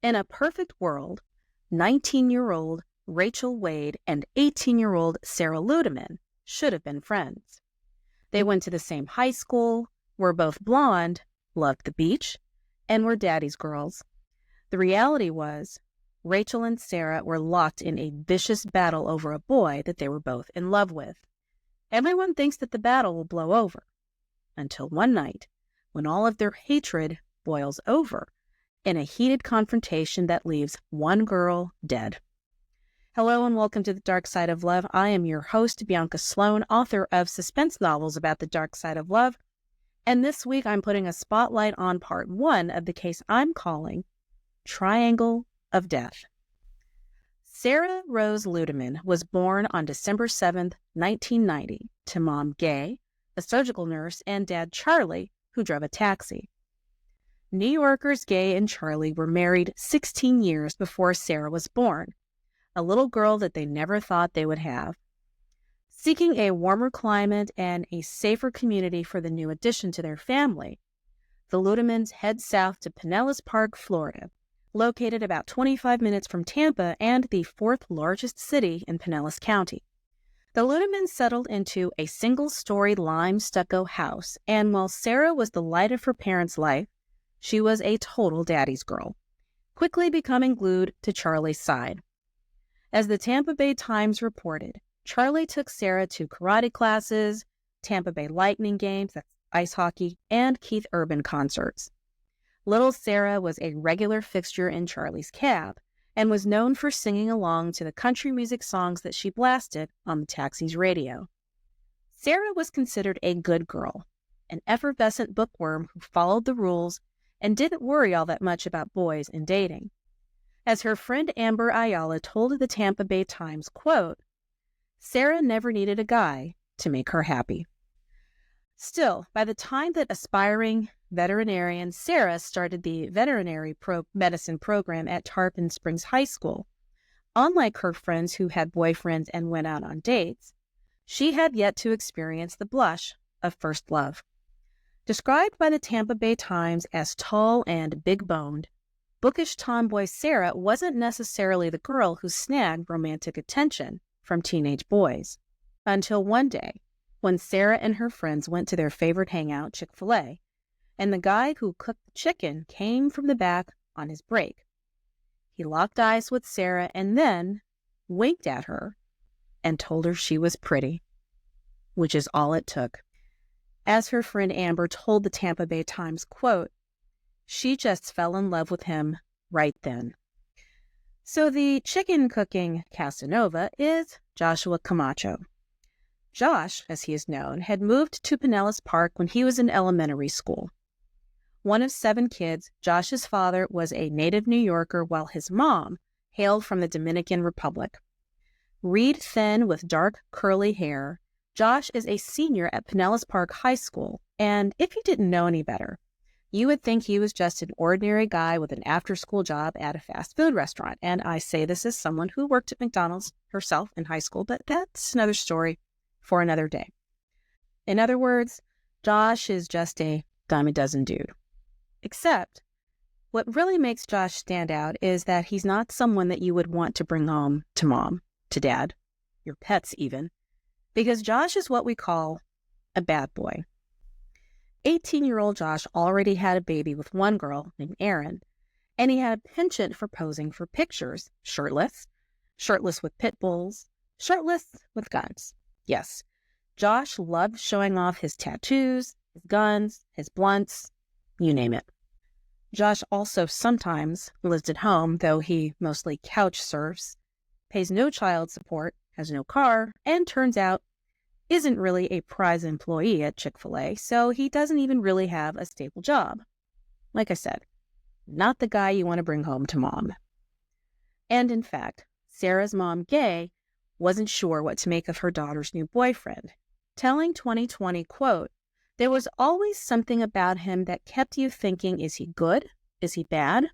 In a perfect world, 19-year-old Rachel Wade and 18-year-old Sarah Ludemann should have been friends. They went to the same high school, were both blonde, loved the beach, and were daddy's girls. The reality was, Rachel and Sarah were locked in a vicious battle over a boy that they were both in love with. Everyone thinks that the battle will blow over, until one night, when all of their hatred boils over in a heated confrontation that leaves one girl dead. Hello and welcome to The Dark Side of Love. I am your host, Bianca Sloan, author of suspense novels about the dark side of love. And this week I'm putting a spotlight on part 1 of the case I'm calling Triangle of Death. Sarah Rose Ludemann was born on December 7th, 1990, to mom Gay, a surgical nurse, and dad Charlie, who drove a taxi. New Yorkers Gay and Charlie were married 16 years before Sarah was born, a little girl that they never thought they would have. Seeking a warmer climate and a safer community for the new addition to their family, the Ludemanns head south to Pinellas Park, Florida, located about 25 minutes from Tampa and the 4th largest city in Pinellas County. The Ludemanns settled into a single-story lime stucco house, and while Sarah was the light of her parents' life, she was a total daddy's girl, quickly becoming glued to Charlie's side. As the Tampa Bay Times reported, Charlie took Sarah to karate classes, Tampa Bay Lightning games, that's ice hockey, and Keith Urban concerts. Little Sarah was a regular fixture in Charlie's cab and was known for singing along to the country music songs that she blasted on the taxi's radio. Sarah was considered a good girl, an effervescent bookworm who followed the rules and didn't worry all that much about boys and dating. As her friend Amber Ayala told the Tampa Bay Times, quote, "Sarah never needed a guy to make her happy." Still, by the time that aspiring veterinarian Sarah started the veterinary medicine program at Tarpon Springs High School, unlike her friends who had boyfriends and went out on dates, she had yet to experience the blush of first love. Described by the Tampa Bay Times as tall and big-boned, bookish tomboy Sarah wasn't necessarily the girl who snagged romantic attention from teenage boys. Until one day, when Sarah and her friends went to their favorite hangout, Chick-fil-A, and the guy who cooked the chicken came from the back on his break. He locked eyes with Sarah and then winked at her and told her she was pretty, which is all it took. As her friend Amber told the Tampa Bay Times, quote, "She just fell in love with him right then." So the chicken cooking Casanova is Joshua Camacho. Josh, as he is known, had moved to Pinellas Park when he was in elementary school. One of 7 kids, Josh's father was a native New Yorker while his mom hailed from the Dominican Republic. Reed thin with dark curly hair, Josh is a senior at Pinellas Park High School, and if you didn't know any better, you would think he was just an ordinary guy with an after-school job at a fast food restaurant. And I say this as someone who worked at McDonald's herself in high school, but that's another story for another day. In other words, Josh is just a dime a dozen dude. Except, what really makes Josh stand out is that he's not someone that you would want to bring home to mom, to dad, your pets even, because Josh is what we call a bad boy. 18-year-old Josh already had a baby with one girl named Erin, and he had a penchant for posing for pictures, shirtless with pit bulls, shirtless with guns. Yes, Josh loved showing off his tattoos, his guns, his blunts, you name it. Josh also sometimes lives at home, though he mostly couch surfs, pays no child support, has no car, and turns out isn't really a prize employee at Chick-fil-A, so he doesn't even really have a stable job. Like I said, not the guy you want to bring home to mom. And in fact, Sarah's mom, Gay, wasn't sure what to make of her daughter's new boyfriend, telling 2020, quote, "There was always something about him that kept you thinking, is he good? Is he bad?"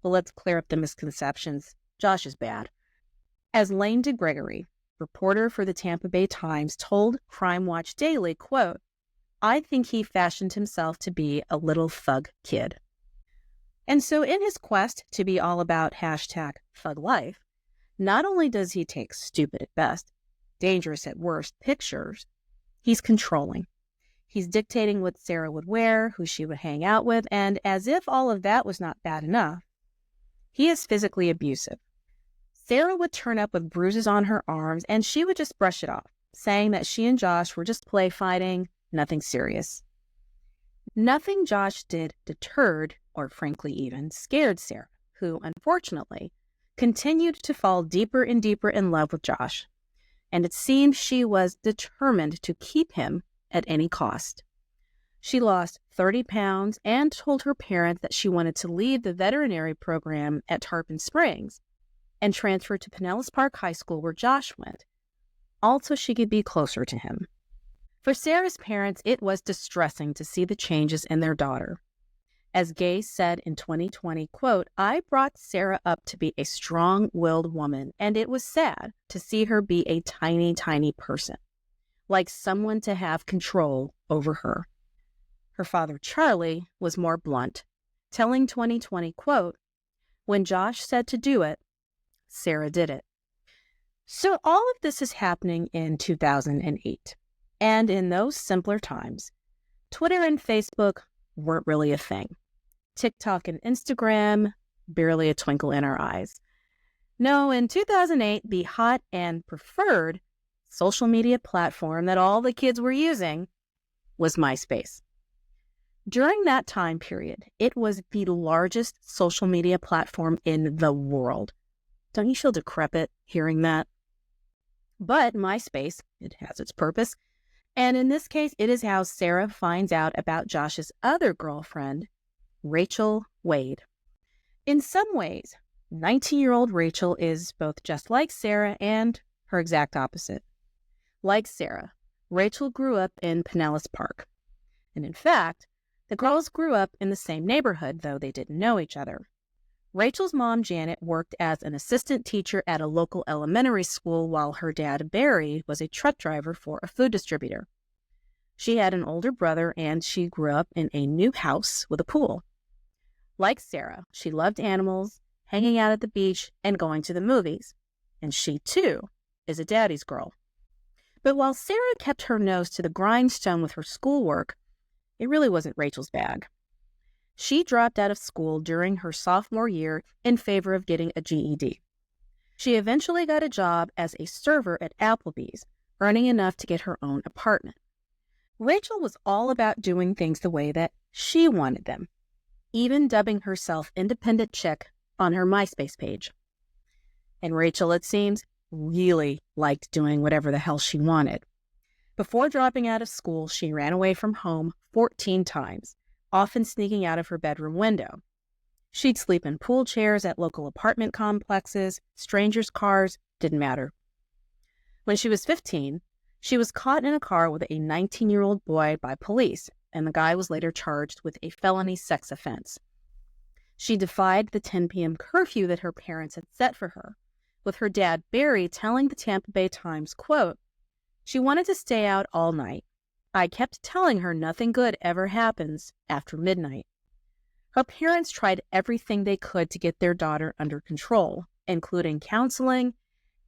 Well, let's clear up the misconceptions. Josh is bad. As Lane DeGregory, reporter for the Tampa Bay Times, told Crime Watch Daily, quote, "I think he fashioned himself to be a little thug kid." And so in his quest to be all about #thug life, not only does he take stupid at best, dangerous at worst pictures, he's controlling. He's dictating what Sarah would wear, who she would hang out with, and as if all of that was not bad enough, he is physically abusive. Sarah would turn up with bruises on her arms, and she would just brush it off, saying that she and Josh were just play fighting, nothing serious. Nothing Josh did deterred, or frankly even scared Sarah, who, unfortunately, continued to fall deeper and deeper in love with Josh, and it seemed she was determined to keep him at any cost. She lost 30 pounds and told her parents that she wanted to leave the veterinary program at Tarpon Springs and transfer to Pinellas Park High School where Josh went, also she could be closer to him. For Sarah's parents, it was distressing to see the changes in their daughter. As Gay said in 2020, quote, "I brought Sarah up to be a strong-willed woman, and it was sad to see her be a tiny, tiny person, like someone to have control over her." Her father, Charlie, was more blunt, telling 2020, quote, "When Josh said to do it, Sarah did it." So all of this is happening in 2008. And in those simpler times, Twitter and Facebook weren't really a thing. TikTok and Instagram, barely a twinkle in our eyes. No, in 2008, the hot and preferred social media platform that all the kids were using was MySpace. During that time period, it was the largest social media platform in the world. Don't you feel decrepit hearing that? But MySpace, it has its purpose. And in this case, it is how Sarah finds out about Josh's other girlfriend, Rachel Wade. In some ways, 19-year-old Rachel is both just like Sarah and her exact opposite. Like Sarah, Rachel grew up in Pinellas Park. And in fact, the girls grew up in the same neighborhood, though they didn't know each other. Rachel's mom, Janet, worked as an assistant teacher at a local elementary school while her dad, Barry, was a truck driver for a food distributor. She had an older brother, and she grew up in a new house with a pool. Like Sarah, she loved animals, hanging out at the beach, and going to the movies. And she, too, is a daddy's girl. But while Sarah kept her nose to the grindstone with her schoolwork, it really wasn't Rachel's bag. She dropped out of school during her sophomore year in favor of getting a GED. She eventually got a job as a server at Applebee's, earning enough to get her own apartment. Rachel was all about doing things the way that she wanted them, even dubbing herself Independent Chick on her MySpace page. And Rachel, it seems, really liked doing whatever the hell she wanted. Before dropping out of school, she ran away from home 14 times, often sneaking out of her bedroom window. She'd sleep in pool chairs at local apartment complexes, strangers' cars, didn't matter. When she was 15, she was caught in a car with a 19-year-old boy by police, and the guy was later charged with a felony sex offense. She defied the 10 p.m. curfew that her parents had set for her, with her dad, Barry, telling the Tampa Bay Times, quote, "She wanted to stay out all night. I kept telling her nothing good ever happens after midnight." Her parents tried everything they could to get their daughter under control, including counseling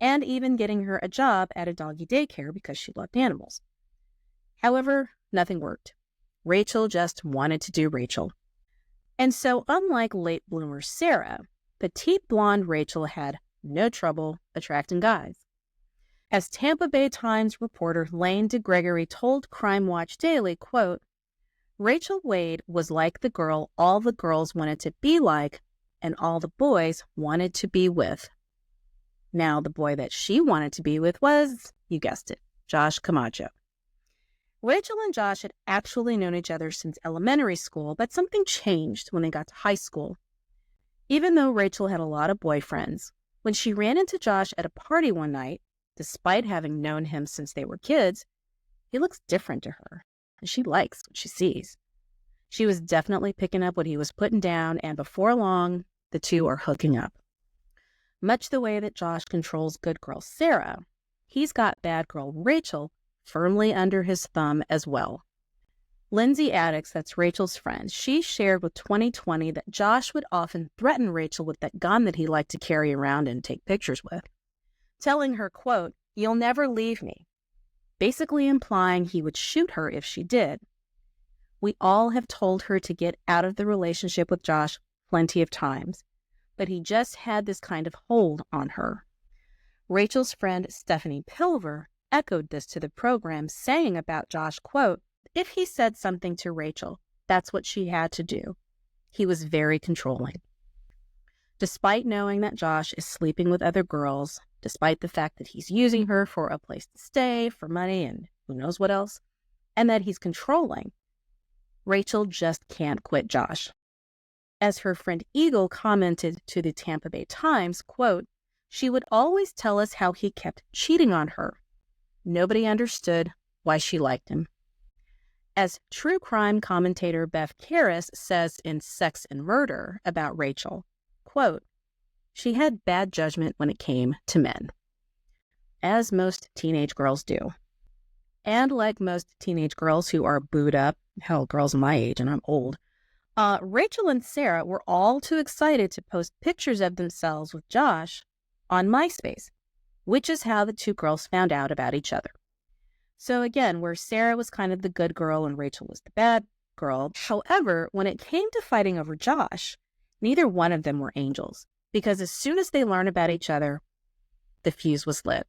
and even getting her a job at a doggy daycare because she loved animals. However, nothing worked. Rachel just wanted to do Rachel. And so, unlike late bloomer Sarah, petite blonde Rachel had no trouble attracting guys. As Tampa Bay Times reporter Lane DeGregory told Crime Watch Daily, quote, "Rachel Wade was like the girl all the girls wanted to be like and all the boys wanted to be with." Now, the boy that she wanted to be with was, you guessed it, Josh Camacho. Rachel and Josh had actually known each other since elementary school, but something changed when they got to high school. Even though Rachel had a lot of boyfriends, when she ran into Josh at a party one night, despite having known him since they were kids, he looks different to her, and she likes what she sees. She was definitely picking up what he was putting down, and before long, the two are hooking up. Much the way that Josh controls good girl Sarah, he's got bad girl Rachel firmly under his thumb as well. Lindsay Addix, that's Rachel's friend, she shared with 2020 that Josh would often threaten Rachel with that gun that he liked to carry around and take pictures with, telling her, quote, "You'll never leave me," basically implying he would shoot her if she did. We all have told her to get out of the relationship with Josh plenty of times, but he just had this kind of hold on her. Rachel's friend Stephanie Pilver echoed this to the program, saying about Josh, quote, "If he said something to Rachel, that's what she had to do. He was very controlling." Despite knowing that Josh is sleeping with other girls, despite the fact that he's using her for a place to stay, for money, and who knows what else, and that he's controlling, Rachel just can't quit Josh. As her friend Eagle commented to the Tampa Bay Times, quote, "She would always tell us how he kept cheating on her. Nobody understood why she liked him." As true crime commentator Beth Karras says in Sex and Murder about Rachel, quote, "She had bad judgment when it came to men," as most teenage girls do. And like most teenage girls who are booed up, hell, girls my age, and I'm old, Rachel and Sarah were all too excited to post pictures of themselves with Josh on MySpace, which is how the two girls found out about each other. So again, where Sarah was kind of the good girl and Rachel was the bad girl. However, when it came to fighting over Josh, neither one of them were angels, because as soon as they learned about each other, the fuse was lit.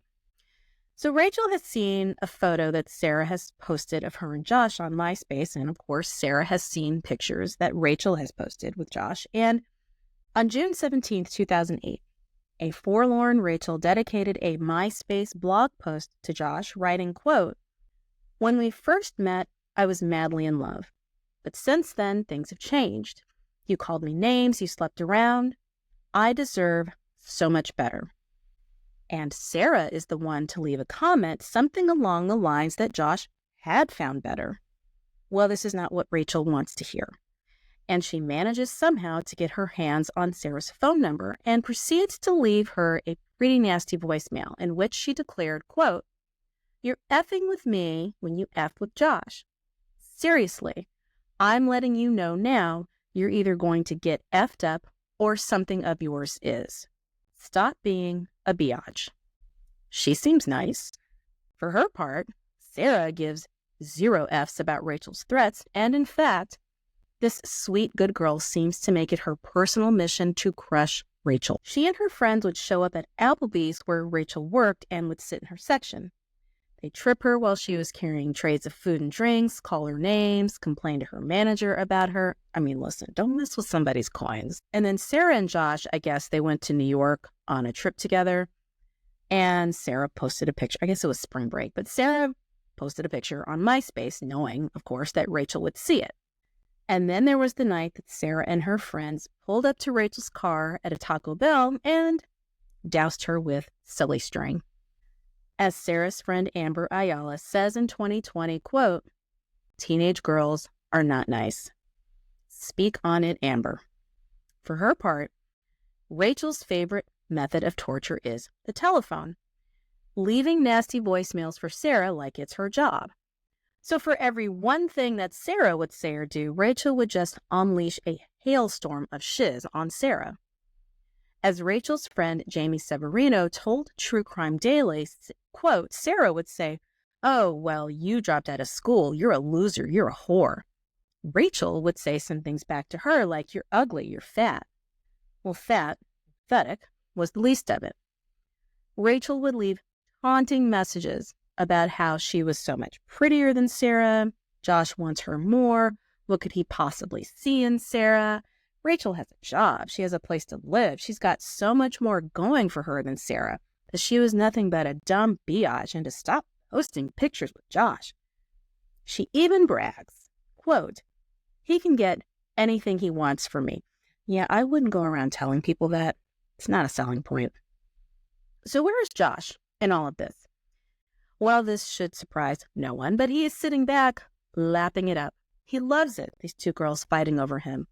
So Rachel has seen a photo that Sarah has posted of her and Josh on MySpace, and of course, Sarah has seen pictures that Rachel has posted with Josh. And on June 17th, 2008, a forlorn Rachel dedicated a MySpace blog post to Josh, writing, quote, "When we first met, I was madly in love. But since then, things have changed. You called me names, you slept around. I deserve so much better." And Sarah is the one to leave a comment, something along the lines that Josh had found better. Well, this is not what Rachel wants to hear. And she manages somehow to get her hands on Sarah's phone number and proceeds to leave her a pretty nasty voicemail in which she declared, quote, "You're effing with me when you F with Josh. Seriously, I'm letting you know now you're either going to get effed up or something of yours is. Stop being a biatch." She seems nice. For her part, Sarah gives 0 Fs about Rachel's threats, and in fact, this sweet good girl seems to make it her personal mission to crush Rachel. She and her friends would show up at Applebee's where Rachel worked and would sit in her section. They'd trip her while she was carrying trays of food and drinks, call her names, complain to her manager about her. I mean, listen, don't mess with somebody's coins. And then Sarah and Josh, I guess they went to New York on a trip together, and Sarah posted a picture. I guess it was spring break, but Sarah posted a picture on MySpace, knowing, of course, that Rachel would see it. And then there was the night that Sarah and her friends pulled up to Rachel's car at a Taco Bell and doused her with silly string. As Sarah's friend Amber Ayala says in 2020, quote, "Teenage girls are not nice. Speak on it, Amber." For her part, Rachel's favorite method of torture is the telephone, leaving nasty voicemails for Sarah like it's her job. So for every one thing that Sarah would say or do, Rachel would just unleash a hailstorm of shiz on Sarah. As Rachel's friend Jamie Severino told True Crime Daily, quote, Sarah would say, "Oh, well, you dropped out of school. You're a loser. You're a whore." Rachel would say some things back to her like, "You're ugly. You're fat." Well, fat, pathetic, was the least of it. Rachel would leave taunting messages about how she was so much prettier than Sarah. Josh wants her more. What could he possibly see in Sarah? Rachel has a job. She has a place to live. She's got so much more going for her than Sarah, that she was nothing but a dumb biatch and to stop posting pictures with Josh. She even brags, quote, "He can get anything he wants from me." Yeah, I wouldn't go around telling people that. It's not a selling point. So where is Josh in all of this? Well, this should surprise no one, but he is sitting back, lapping it up. He loves it, these two girls fighting over him.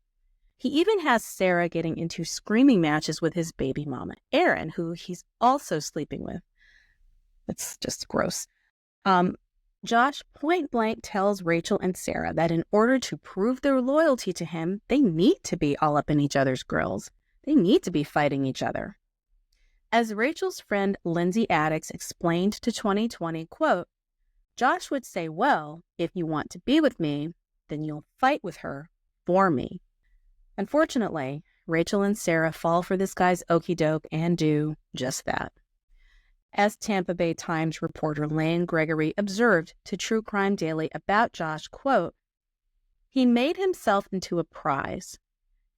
He even has Sarah getting into screaming matches with his baby mama, Erin, who he's also sleeping with. It's just gross. Josh point blank tells Rachel and Sarah that in order to prove their loyalty to him, they need to be all up in each other's grills. They need to be fighting each other. As Rachel's friend Lindsay Addix explained to 2020, quote, Josh would say, well, if you want to be with me, then you'll fight with her for me. Unfortunately, Rachel and Sarah fall for this guy's okey doke and do just that. As Tampa Bay Times reporter Lane Gregory observed to True Crime Daily about Josh, quote, he made himself into a prize,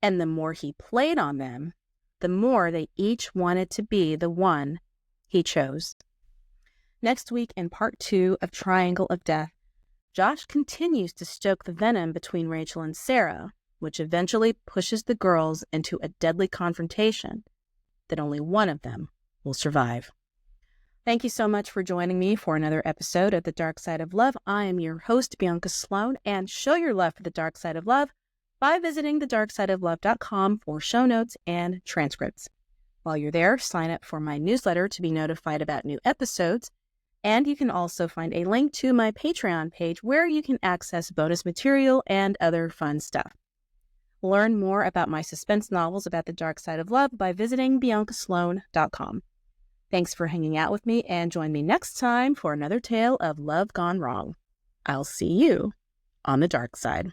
and the more he played on them, the more they each wanted to be the one he chose. Next week in part 2 of Triangle of Death, Josh continues to stoke the venom between Rachel and Sarah, which eventually pushes the girls into a deadly confrontation that only one of them will survive. Thank you so much for joining me for another episode of The Dark Side of Love. I am your host, Bianca Sloan, and show your love for The Dark Side of Love by visiting thedarksideoflove.com for show notes and transcripts. While you're there, sign up for my newsletter to be notified about new episodes, and you can also find a link to my Patreon page where you can access bonus material and other fun stuff. Learn more about my suspense novels about the dark side of love by visiting biancasloan.com. Thanks for hanging out with me, and join me next time for another tale of love gone wrong. I'll see you on the dark side.